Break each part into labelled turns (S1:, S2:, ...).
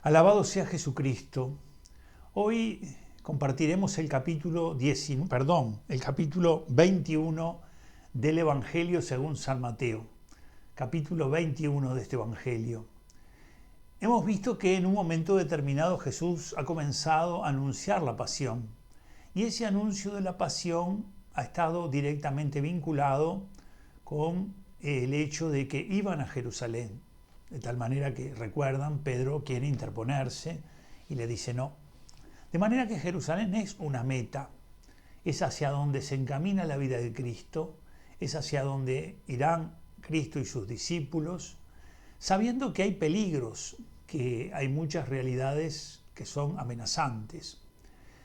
S1: Alabado sea Jesucristo. Hoy compartiremos el capítulo 21 del Evangelio según San Mateo. Capítulo 21 de este Evangelio. Hemos visto que en un momento determinado Jesús ha comenzado a anunciar la pasión. Y ese anuncio de la pasión ha estado directamente vinculado con el hecho de que iban a Jerusalén. De tal manera que, recuerdan, Pedro quiere interponerse y le dice no. De manera que Jerusalén es una meta, es hacia donde se encamina la vida de Cristo, es hacia donde irán Cristo y sus discípulos, sabiendo que hay peligros, que hay muchas realidades que son amenazantes.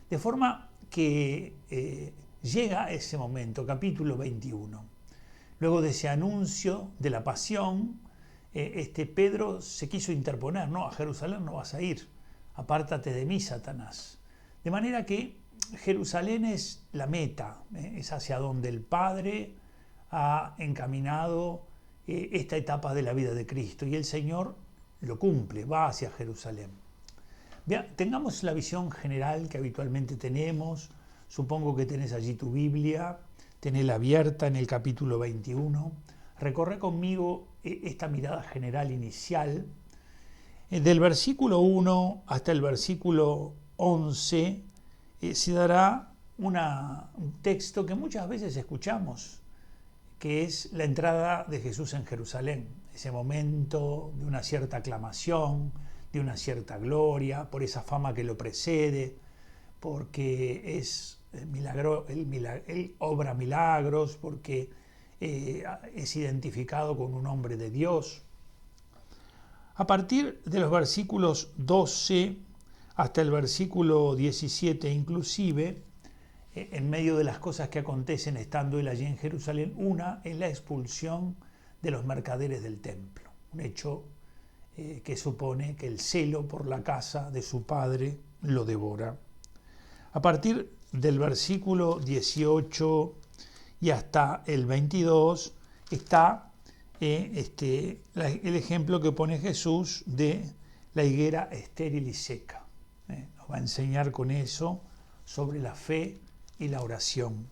S1: De forma que llega ese momento, capítulo 21. Luego de ese anuncio de la pasión, Pedro se quiso interponer, no, a Jerusalén no vas a ir, apártate de mí, Satanás. De manera que Jerusalén es la meta, es hacia donde el Padre ha encaminado esta etapa de la vida de Cristo y el Señor lo cumple, va hacia Jerusalén. Bien, tengamos la visión general que habitualmente tenemos. Supongo que tenés allí tu Biblia, tenela abierta en el capítulo 21. Recorre conmigo esta mirada general inicial. Del versículo 1 hasta el versículo 11 se dará un texto que muchas veces escuchamos, que es la entrada de Jesús en Jerusalén. Ese momento de una cierta aclamación, de una cierta gloria, por esa fama que lo precede, porque es él obra milagros, porque es identificado con un hombre de Dios. A partir de los versículos 12 hasta el versículo 17 inclusive, en medio de las cosas que acontecen estando él allí en Jerusalén, una es la expulsión de los mercaderes del templo, un hecho que supone que el celo por la casa de su padre lo devora. A partir del versículo 18 y hasta el 22 está el ejemplo que pone Jesús de la higuera estéril y seca. Nos va a enseñar con eso sobre la fe y la oración.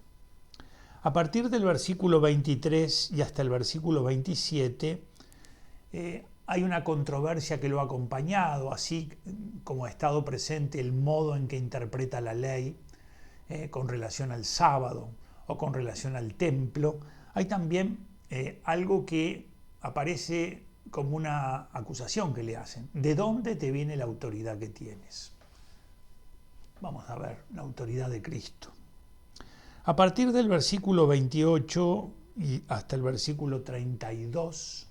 S1: A partir del versículo 23 y hasta el versículo 27 hay una controversia que lo ha acompañado, así como ha estado presente el modo en que interpreta la ley con relación al sábado o con relación al templo. Hay también algo que aparece como una acusación que le hacen. ¿De dónde te viene la autoridad que tienes? Vamos a ver, la autoridad de Cristo. A partir del versículo 28 y hasta el versículo 32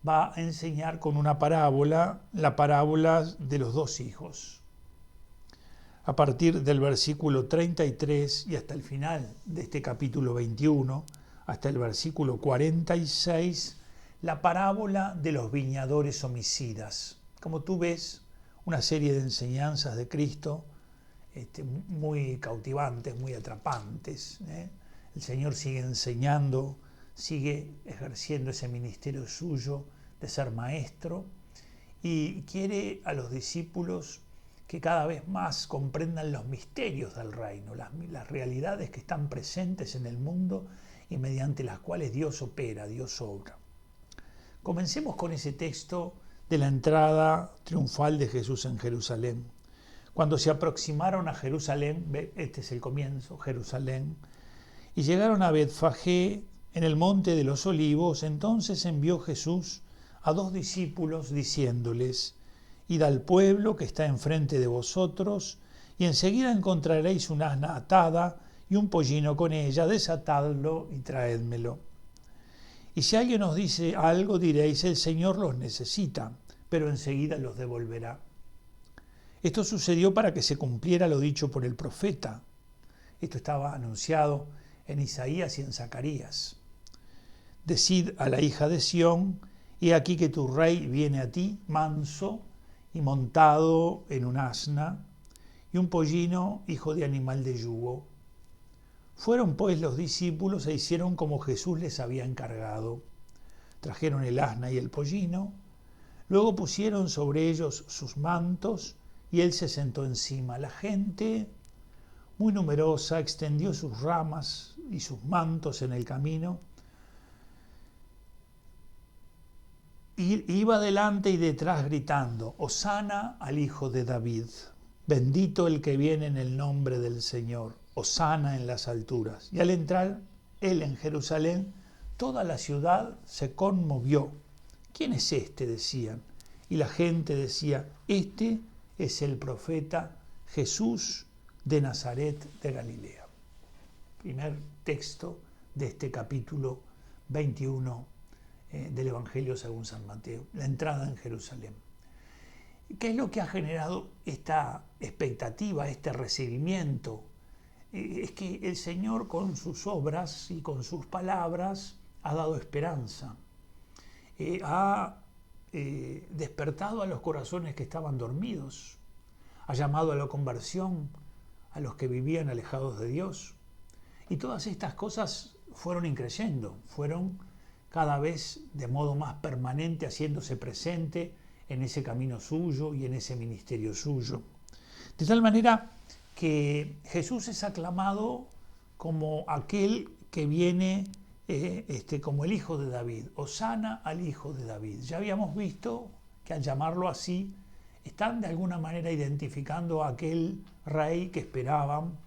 S1: va a enseñar con una parábola, la parábola de los dos hijos. A partir del versículo 33 y hasta el final de este capítulo 21, hasta el versículo 46, la parábola de los viñadores homicidas. Como tú ves, una serie de enseñanzas de Cristo muy cautivantes, muy atrapantes. El Señor sigue enseñando, sigue ejerciendo ese ministerio suyo de ser maestro y quiere a los discípulos que cada vez más comprendan los misterios del reino, las realidades que están presentes en el mundo y mediante las cuales Dios opera, Dios obra. Comencemos con ese texto de la entrada triunfal de Jesús en Jerusalén. Cuando se aproximaron a Jerusalén, este es el comienzo, Jerusalén, y llegaron a Betfagé en el monte de los olivos, entonces envió Jesús a dos discípulos diciéndoles: id al pueblo que está enfrente de vosotros, y enseguida encontraréis una asna atada y un pollino con ella, desatadlo y traédmelo. Y si alguien os dice algo, diréis: el Señor los necesita, pero enseguida los devolverá. Esto sucedió para que se cumpliera lo dicho por el profeta. Esto estaba anunciado en Isaías y en Zacarías. Decid a la hija de Sión: he aquí que tu rey viene a ti, manso y montado en un asna, y un pollino, hijo de animal de yugo. Fueron pues los discípulos e hicieron como Jesús les había encargado. Trajeron el asna y el pollino, Luego pusieron sobre ellos sus mantos y él se sentó encima. La gente, muy numerosa, extendió sus ramas y sus mantos en el camino. Y iba delante y detrás gritando: Hosana al Hijo de David. Bendito el que viene en el nombre del Señor. Hosana en las alturas. Y al entrar él en Jerusalén, toda la ciudad se conmovió. ¿Quién es este?, decían. Y la gente decía: este es el profeta Jesús de Nazaret de Galilea. Primer texto de este capítulo 21 del Evangelio según San Mateo, la entrada en Jerusalén. ¿Qué es lo que ha generado esta expectativa, este recibimiento? Es que el Señor, con sus obras y con sus palabras, ha dado esperanza. Ha despertado a los corazones que estaban dormidos. Ha llamado a la conversión a los que vivían alejados de Dios. Y todas estas cosas fueron increyendo, fueron cada vez de modo más permanente haciéndose presente en ese camino suyo y en ese ministerio suyo. De tal manera que Jesús es aclamado como aquel que viene como el Hijo de David. Hosana al Hijo de David. Ya habíamos visto que al llamarlo así, están de alguna manera identificando a aquel rey que esperaban,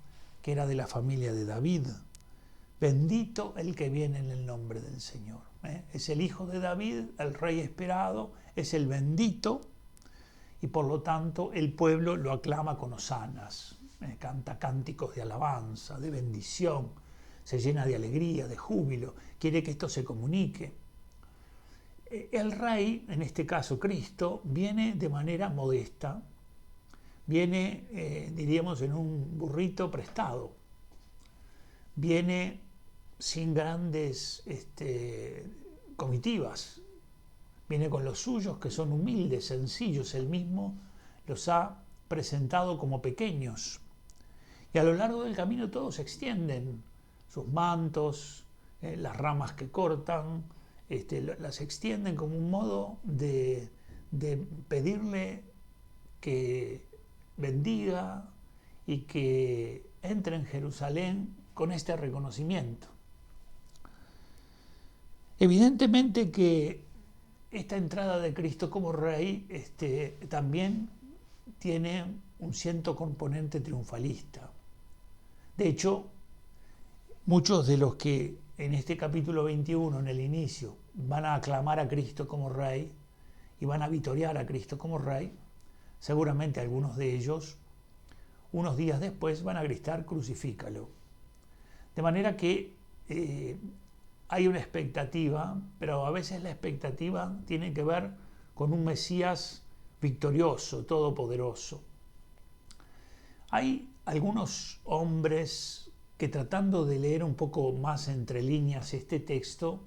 S1: que era de la familia de David. Bendito el que viene en el nombre del Señor. Es el Hijo de David, el rey esperado, es el bendito, y por lo tanto el pueblo lo aclama con hosanas, canta cánticos de alabanza, de bendición, se llena de alegría, de júbilo, quiere que esto se comunique. El rey, en este caso Cristo, viene de manera modesta, viene, diríamos, en un burrito prestado, viene sin grandes comitivas, viene con los suyos que son humildes, sencillos, él mismo los ha presentado como pequeños. Y a lo largo del camino todos se extienden, sus mantos, las ramas que cortan, las extienden como un modo de pedirle que bendiga y que entre en Jerusalén con este reconocimiento. Evidentemente que esta entrada de Cristo como Rey también tiene un cierto componente triunfalista. De hecho, muchos de los que en este capítulo 21, en el inicio, van a aclamar a Cristo como Rey y van a vitorear a Cristo como Rey, seguramente algunos de ellos, unos días después, van a gritar: crucifícalo. De manera que hay una expectativa, pero a veces la expectativa tiene que ver con un Mesías victorioso, todopoderoso. Hay algunos hombres que, tratando de leer un poco más entre líneas este texto,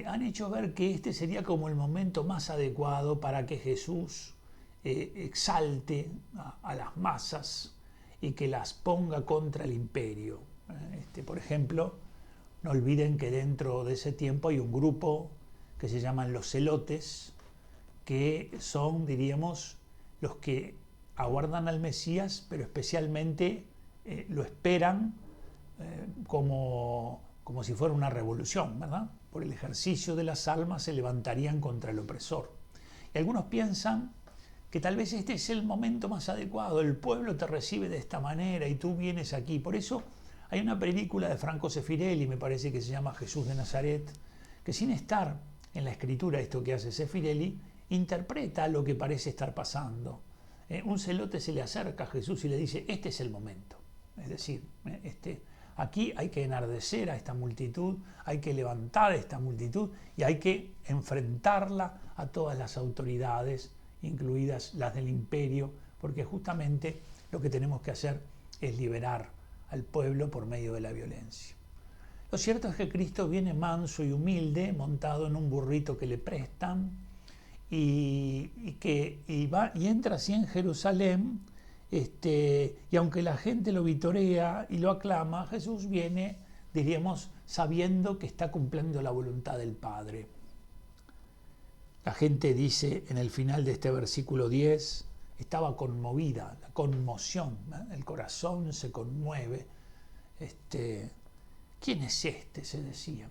S1: han hecho ver que este sería como el momento más adecuado para que Jesús exalte a las masas y que las ponga contra el imperio. Por ejemplo, no olviden que dentro de ese tiempo hay un grupo que se llaman los celotes, que son, diríamos, los que aguardan al Mesías, pero especialmente lo esperan como si fuera una revolución, ¿verdad? Por el ejercicio de las almas se levantarían contra el opresor. Y algunos piensan que tal vez este es el momento más adecuado, el pueblo te recibe de esta manera y tú vienes aquí. Por eso hay una película de Franco Sefirelli, me parece que se llama Jesús de Nazaret, que sin estar en la escritura, esto que hace Sefirelli, interpreta lo que parece estar pasando. Un celote se le acerca a Jesús y le dice: este es el momento. Es decir, aquí hay que enardecer a esta multitud, hay que levantar a esta multitud y hay que enfrentarla a todas las autoridades, incluidas las del imperio, porque justamente lo que tenemos que hacer es liberar al pueblo por medio de la violencia. Lo cierto es que Cristo viene manso y humilde, montado en un burrito que le prestan, y entra así en Jerusalén, y aunque la gente lo vitorea y lo aclama, Jesús viene, diríamos, sabiendo que está cumpliendo la voluntad del Padre. La gente dice en el final de este versículo 10, estaba conmovida, la conmoción, ¿no? El corazón se conmueve. ¿Quién es este?, se decía.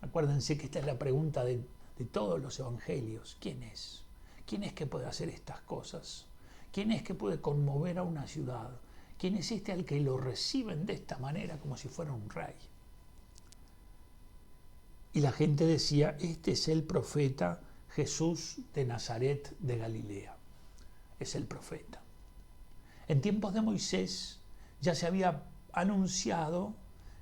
S1: Acuérdense que esta es la pregunta de todos los evangelios. ¿Quién es? ¿Quién es que puede hacer estas cosas? ¿Quién es que puede conmover a una ciudad? ¿Quién es este al que lo reciben de esta manera como si fuera un rey? Y la gente decía, este es el profeta Jesús de Nazaret de Galilea. Es el profeta. En tiempos de Moisés ya se había anunciado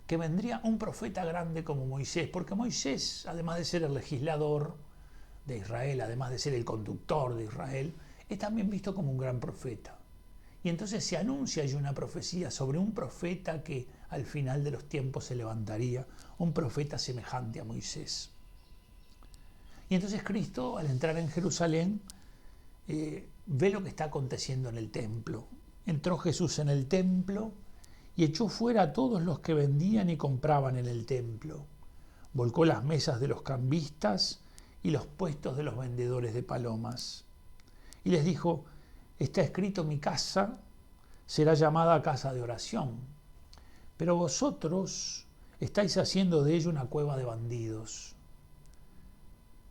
S1: que vendría un profeta grande como Moisés, porque Moisés, además de ser el legislador de Israel, además de ser el conductor de Israel, es también visto como un gran profeta. Y entonces se anuncia allí una profecía sobre un profeta que al final de los tiempos se levantaría, un profeta semejante a Moisés. Y entonces Cristo, al entrar en Jerusalén, ve lo que está aconteciendo en el templo. Entró Jesús en el templo y echó fuera a todos los que vendían y compraban en el templo. Volcó las mesas de los cambistas y los puestos de los vendedores de palomas. Y les dijo, está escrito, mi casa será llamada casa de oración, pero vosotros estáis haciendo de ella una cueva de bandidos.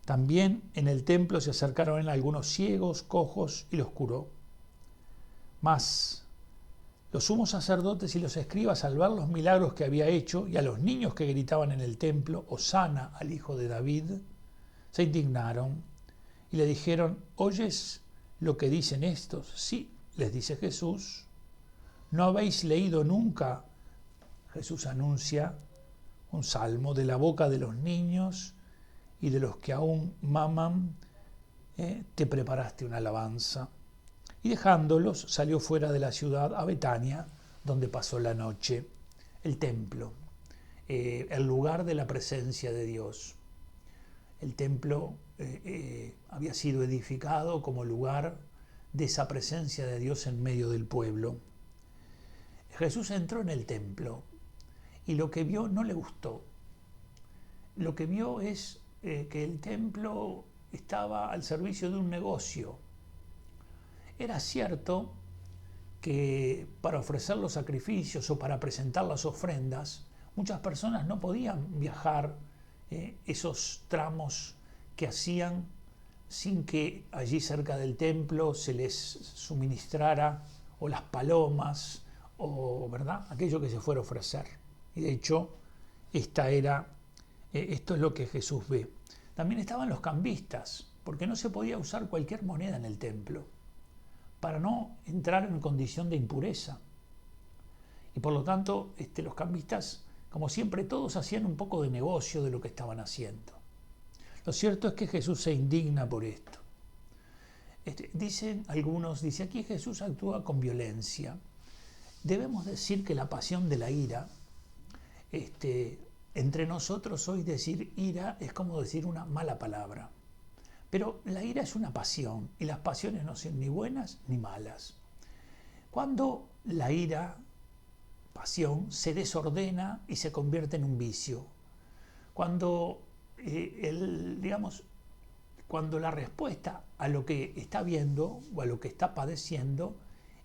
S1: También en el templo se acercaron a él algunos ciegos, cojos, y los curó. Mas los sumos sacerdotes y los escribas, al ver los milagros que había hecho y a los niños que gritaban en el templo, Hosana al hijo de David, se indignaron y le dijeron, ¿oyes lo que dicen estos? Sí, les dice Jesús, ¿no habéis leído nunca? Jesús anuncia un salmo de la boca de los niños y de los que aún maman, te preparaste una alabanza. Y dejándolos, salió fuera de la ciudad a Betania, donde pasó la noche. El templo, el lugar de la presencia de Dios. El templo había sido edificado como lugar de esa presencia de Dios en medio del pueblo. Jesús entró en el templo y lo que vio no le gustó. Lo que vio es que el templo estaba al servicio de un negocio. Era cierto que para ofrecer los sacrificios o para presentar las ofrendas, muchas personas no podían viajar esos tramos que hacían sin que allí cerca del templo se les suministrara o las palomas o, ¿verdad?, aquello que se fuera a ofrecer. Y de hecho, esto es lo que Jesús ve. También estaban los cambistas, porque no se podía usar cualquier moneda en el templo, para no entrar en condición de impureza. Y por lo tanto, los cambistas, como siempre, todos hacían un poco de negocio de lo que estaban haciendo. Lo cierto es que Jesús se indigna por esto. Dicen algunos, aquí Jesús actúa con violencia. Debemos decir que la pasión de la ira, entre nosotros hoy decir ira es como decir una mala palabra. Pero la ira es una pasión y las pasiones no son ni buenas ni malas. Cuando la ira, pasión, se desordena y se convierte en un vicio. Cuando, cuando la respuesta a lo que está viendo o a lo que está padeciendo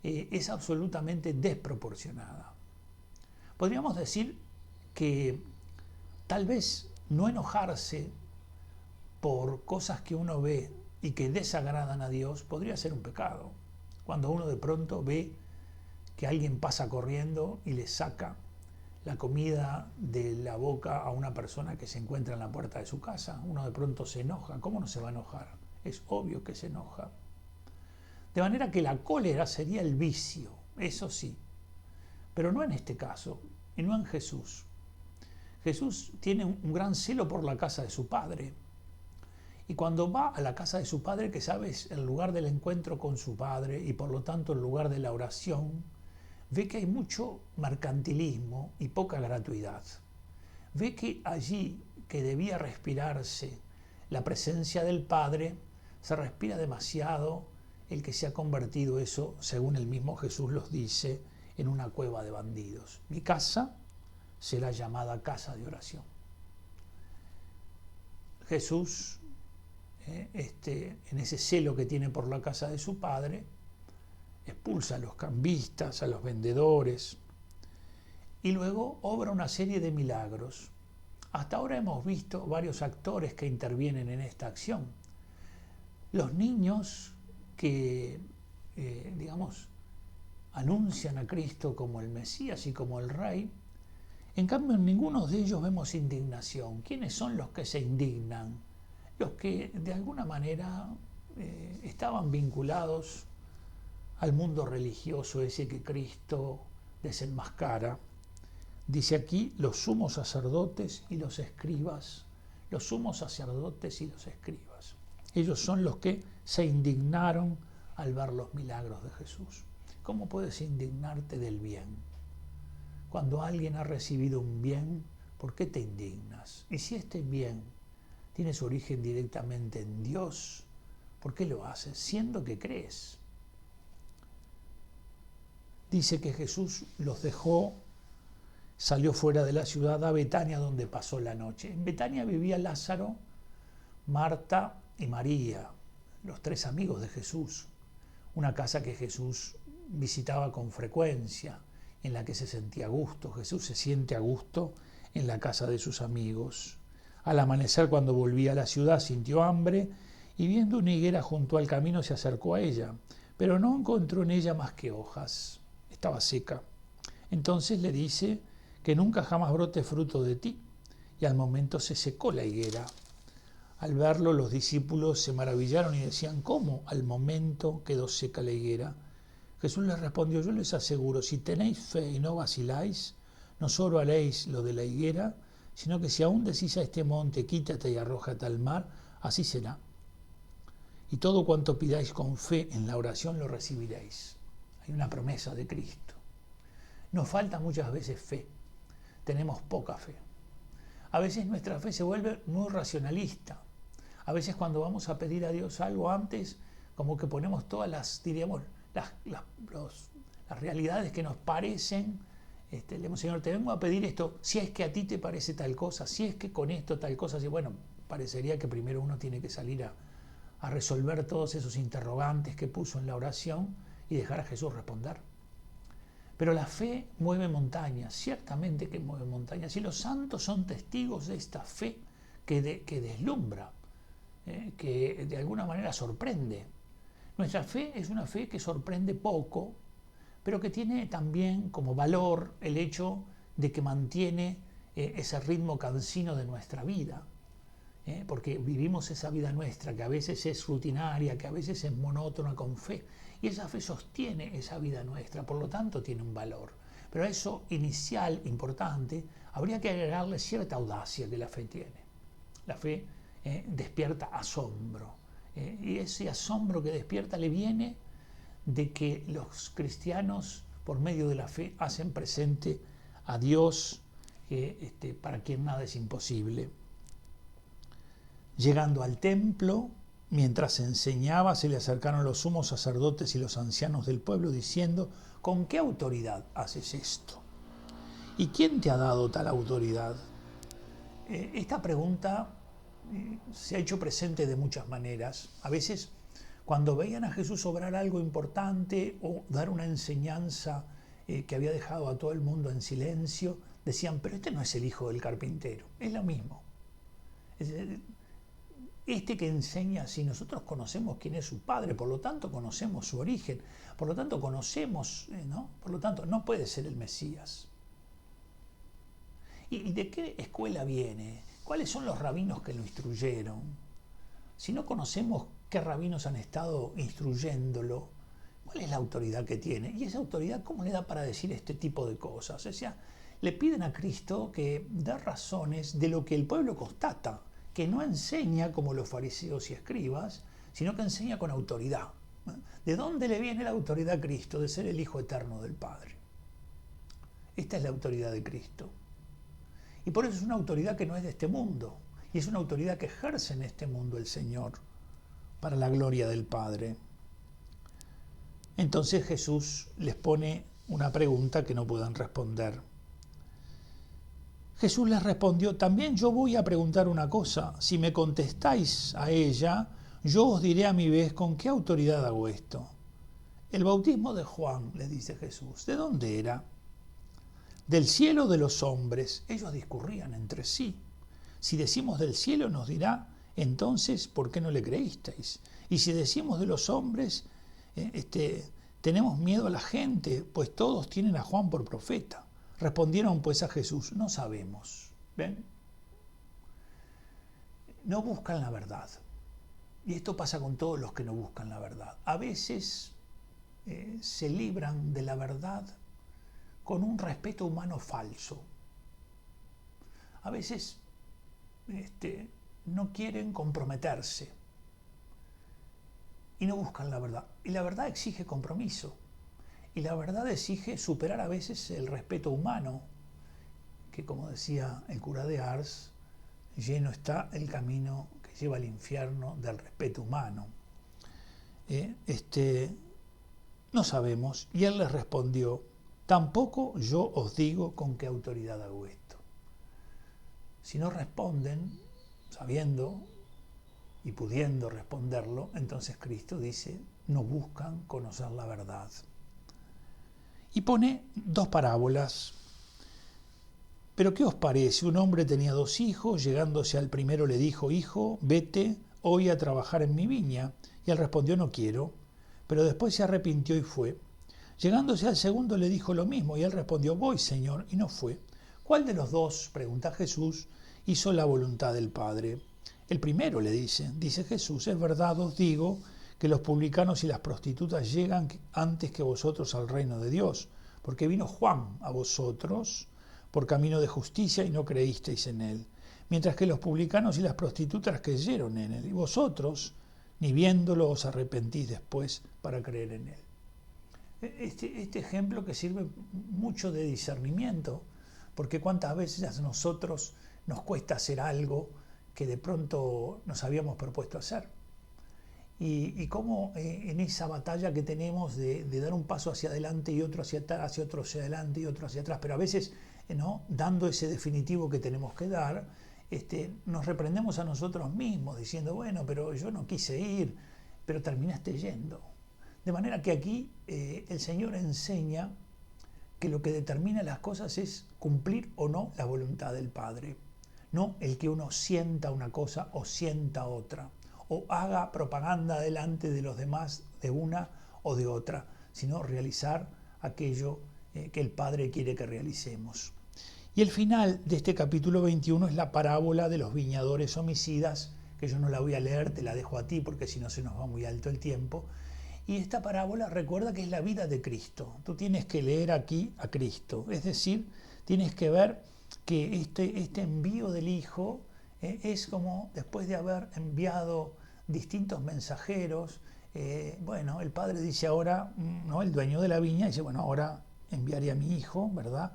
S1: es absolutamente desproporcionada. Podríamos decir que tal vez no enojarse por cosas que uno ve y que desagradan a Dios podría ser un pecado. Cuando uno de pronto ve que alguien pasa corriendo y le saca la comida de la boca a una persona que se encuentra en la puerta de su casa, uno de pronto se enoja. ¿Cómo no se va a enojar? Es obvio que se enoja. De manera que la cólera sería el vicio, eso sí, pero no en este caso, y no en Jesús. Jesús tiene un gran celo por la casa de su Padre. Y cuando va a la casa de su Padre, que sabe es el lugar del encuentro con su Padre y por lo tanto el lugar de la oración, ve que hay mucho mercantilismo y poca gratuidad. Ve que allí que debía respirarse la presencia del Padre, se respira demasiado el que se ha convertido eso, según el mismo Jesús los dice, en una cueva de bandidos. Mi casa será llamada casa de oración. Jesús en ese celo que tiene por la casa de su padre, expulsa a los cambistas, a los vendedores, y luego obra una serie de milagros. Hasta ahora hemos visto varios actores que intervienen en esta acción. Los niños que, anuncian a Cristo como el Mesías y como el Rey. En cambio, en ninguno de ellos vemos indignación. ¿Quiénes son los que se indignan? Los que de alguna manera estaban vinculados al mundo religioso, ese que Cristo desenmascara. Dice aquí los sumos sacerdotes y los escribas. Los sumos sacerdotes y los escribas. Ellos son los que se indignaron al ver los milagros de Jesús. ¿Cómo puedes indignarte del bien? Cuando alguien ha recibido un bien, ¿por qué te indignas? Y si este bien tiene su origen directamente en Dios, ¿por qué lo haces? Siendo que crees. Dice que Jesús los dejó, salió fuera de la ciudad a Betania, donde pasó la noche. En Betania vivía Lázaro, Marta y María, los tres amigos de Jesús. Una casa que Jesús visitaba con frecuencia, en la que se sentía a gusto. Jesús se siente a gusto en la casa de sus amigos. Al amanecer, cuando volvía a la ciudad, sintió hambre y viendo una higuera junto al camino se acercó a ella, pero no encontró en ella más que hojas. Estaba seca. Entonces le dice que nunca jamás brote fruto de ti, y al momento se secó la higuera. Al verlo, los discípulos se maravillaron y decían, ¿cómo al momento quedó seca la higuera? Jesús les respondió, yo les aseguro, si tenéis fe y no vaciláis, no solo haréis lo de la higuera, sino que si aún decís a este monte, quítate y arrójate al mar, así será. Y todo cuanto pidáis con fe en la oración lo recibiréis. Hay una promesa de Cristo. Nos falta muchas veces fe. Tenemos poca fe. A veces nuestra fe se vuelve muy racionalista. A veces cuando vamos a pedir a Dios algo antes, como que ponemos todas las realidades que nos parecen. Le decimos, Señor, te vengo a pedir esto, si es que a ti te parece tal cosa, si es que con esto tal cosa. Bueno, parecería que primero uno tiene que salir a resolver todos esos interrogantes que puso en la oración y dejar a Jesús responder. Pero la fe mueve montañas, ciertamente que mueve montañas, y los santos son testigos de esta fe que deslumbra, que de alguna manera sorprende. Nuestra fe es una fe que sorprende poco, pero que tiene también como valor el hecho de que mantiene ese ritmo cansino de nuestra vida, porque vivimos esa vida nuestra, que a veces es rutinaria, que a veces es monótona con fe, y esa fe sostiene esa vida nuestra, por lo tanto tiene un valor. Pero a eso inicial, importante, habría que agregarle cierta audacia que la fe tiene. La fe despierta asombro, y ese asombro que despierta le viene de que los cristianos, por medio de la fe, hacen presente a Dios, para quien nada es imposible. Llegando al templo, mientras enseñaba, se le acercaron los sumos sacerdotes y los ancianos del pueblo, diciendo, ¿con qué autoridad haces esto? ¿Y quién te ha dado tal autoridad? Esta pregunta se ha hecho presente de muchas maneras. A veces, cuando veían a Jesús obrar algo importante o dar una enseñanza que había dejado a todo el mundo en silencio, decían, pero este no es el hijo del carpintero, es lo mismo. Este que enseña, si nosotros conocemos quién es su padre, por lo tanto conocemos su origen, por lo tanto conocemos, ¿no? Por lo tanto no puede ser el Mesías. ¿Y de qué escuela viene? ¿Cuáles son los rabinos que lo instruyeron? Si no conocemos qué rabinos han estado instruyéndolo, ¿cuál es la autoridad que tiene? Y esa autoridad, ¿cómo le da para decir este tipo de cosas? O sea, le piden a Cristo que dé razones de lo que el pueblo constata, que no enseña como los fariseos y escribas, sino que enseña con autoridad. ¿De dónde le viene la autoridad a Cristo? De ser el Hijo eterno del Padre. Esta es la autoridad de Cristo. Y por eso es una autoridad que no es de este mundo, y es una autoridad que ejerce en este mundo el Señor, para la gloria del Padre. Entonces Jesús les pone una pregunta que no puedan responder. Jesús les respondió, también yo voy a preguntar una cosa, si me contestáis a ella, yo os diré a mi vez con qué autoridad hago esto. El bautismo de Juan, le dice Jesús, ¿de dónde era? ¿Del cielo o de los hombres? Ellos discurrían entre sí. Si decimos del cielo, nos dirá, entonces, ¿por qué no le creísteis? Y si decimos de los hombres, tenemos miedo a la gente, pues todos tienen a Juan por profeta. Respondieron pues a Jesús, no sabemos. ¿Ven? No buscan la verdad. Y esto pasa con todos los que no buscan la verdad. A veces se libran de la verdad con un respeto humano falso. A veces no quieren comprometerse y no buscan la verdad. Y la verdad exige compromiso. Y la verdad exige superar a veces el respeto humano, que como decía el cura de Ars, lleno está el camino que lleva al infierno del respeto humano. No sabemos. Y él les respondió, tampoco yo os digo con qué autoridad hago esto. Si no responden, sabiendo y pudiendo responderlo, entonces Cristo dice, no buscan conocer la verdad. Y pone dos parábolas. ¿Pero qué os parece? Un hombre tenía 2 hijos, llegándose al primero le dijo, hijo, vete hoy a trabajar en mi viña. Y él respondió, no quiero. Pero después se arrepintió y fue. Llegándose al segundo le dijo lo mismo, y él respondió, voy, Señor, y no fue. ¿Cuál de los dos, pregunta Jesús, hizo la voluntad del Padre? El primero, le dice Jesús, es verdad, os digo, que los publicanos y las prostitutas llegan antes que vosotros al reino de Dios, porque vino Juan a vosotros por camino de justicia y no creísteis en él, mientras que los publicanos y las prostitutas creyeron en él, y vosotros, ni viéndolo, os arrepentís después para creer en él. Este ejemplo que sirve mucho de discernimiento, porque cuántas veces a nosotros nos cuesta hacer algo que de pronto nos habíamos propuesto hacer. Y cómo en esa batalla que tenemos de dar un paso hacia adelante y otro hacia atrás, hacia otro hacia adelante y otro hacia atrás, pero a veces ¿no? Dando ese definitivo que tenemos que dar, nos reprendemos a nosotros mismos diciendo, bueno, pero yo no quise ir, pero terminaste yendo. De manera que aquí el Señor enseña que lo que determina las cosas es cumplir o no la voluntad del Padre. No el que uno sienta una cosa o sienta otra, o haga propaganda delante de los demás de una o de otra, sino realizar aquello que el Padre quiere que realicemos. Y el final de este capítulo 21 es la parábola de los viñadores homicidas, que yo no la voy a leer, te la dejo a ti porque si no se nos va muy alto el tiempo. Y esta parábola recuerda que es la vida de Cristo. Tú tienes que leer aquí a Cristo, es decir, tienes que ver que este envío del Hijo es como después de haber enviado distintos mensajeros, bueno, el Padre dice ahora, ¿no? El dueño de la viña dice, bueno, ahora enviaré a mi Hijo, ¿verdad?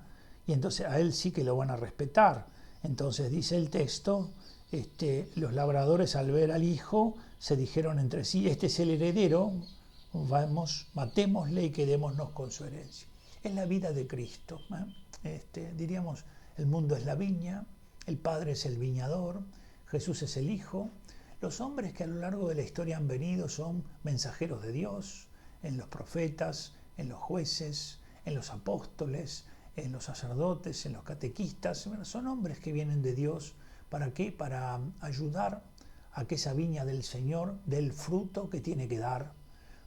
S1: Y entonces a él sí que lo van a respetar. Entonces dice el texto, los labradores al ver al Hijo se dijeron entre sí, este es el heredero, vamos, matémosle y quedémonos con su herencia. Es la vida de Cristo. Diríamos, el mundo es la viña, el Padre es el viñador, Jesús es el Hijo. Los hombres que a lo largo de la historia han venido son mensajeros de Dios, en los profetas, en los jueces, en los apóstoles, en los sacerdotes, en los catequistas. Bueno, son hombres que vienen de Dios. ¿Para qué? Para ayudar a que esa viña del Señor dé el fruto que tiene que dar.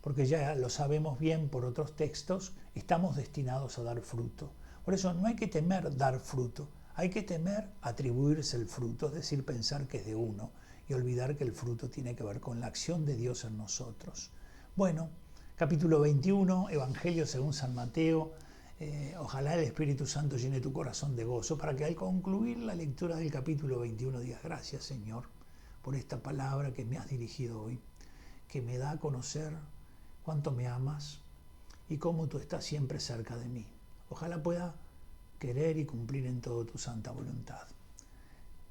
S1: Porque ya lo sabemos bien por otros textos, estamos destinados a dar fruto. Por eso no hay que temer dar fruto, hay que temer atribuirse el fruto, es decir, pensar que es de uno y olvidar que el fruto tiene que ver con la acción de Dios en nosotros. Bueno, capítulo 21, Evangelio según San Mateo. Ojalá el Espíritu Santo llene tu corazón de gozo para que al concluir la lectura del capítulo 21 digas gracias, Señor, por esta palabra que me has dirigido hoy, que me da a conocer cuánto me amas y cómo tú estás siempre cerca de mí. Ojalá pueda querer y cumplir en todo tu santa voluntad.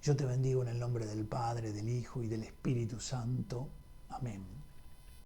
S1: Yo te bendigo en el nombre del Padre, del Hijo y del Espíritu Santo. Amén.